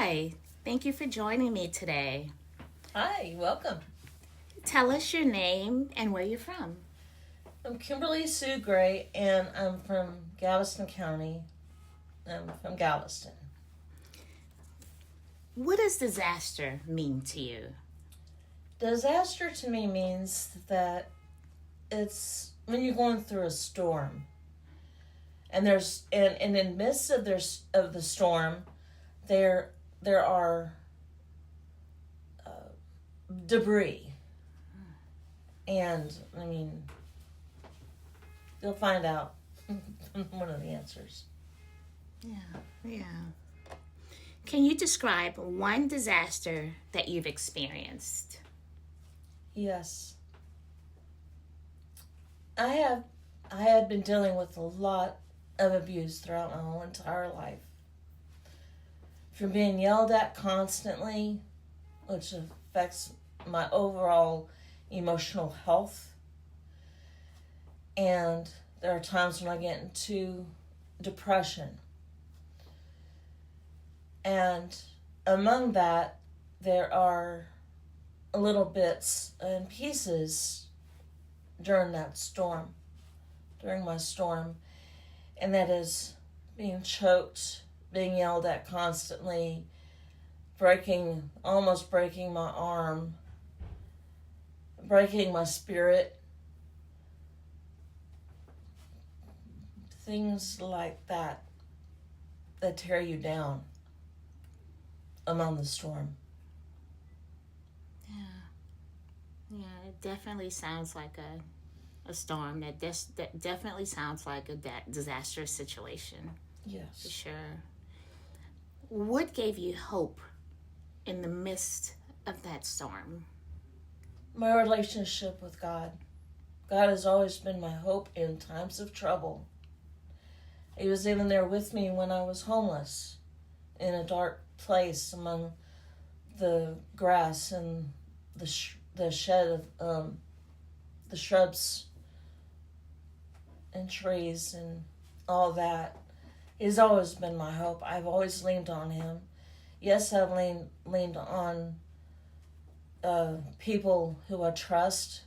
Hi, thank you for joining me today. Hi, welcome. Tell us your name and where you're from. I'm Kimberly Sue Gray, and I'm from Galveston County. I'm from Galveston. What does disaster mean to you? Disaster to me means that it's when you're going through a storm, and in the midst of the storm, there are debris, and I mean you'll find out one of the answers. Yeah. Can you describe one disaster that you've experienced? Yes. I had been dealing with a lot of abuse throughout my whole entire life. From being yelled at constantly, which affects my overall emotional health. And there are times when I get into depression. And among that, there are little bits and pieces during my storm. And that is being choked, being yelled at constantly, almost breaking my arm, breaking my spirit. Things like that tear you down among the storm. Yeah, it definitely sounds like a storm. That definitely sounds like a disastrous situation. Yes. For sure. What gave you hope in the midst of that storm? My relationship with God. God has always been my hope in times of trouble. He was even there with me when I was homeless in a dark place among the grass and the shed of the shrubs and trees and all that. He's always been my hope. I've always leaned on him. Yes, I've leaned on people who I trust.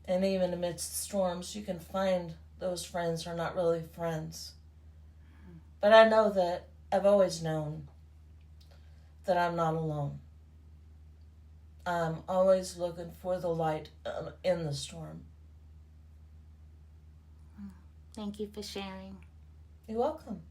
And even amidst storms, you can find those friends are not really friends. But I know that I've always known that I'm not alone. I'm always looking for the light in the storm. Thank you for sharing. You're welcome.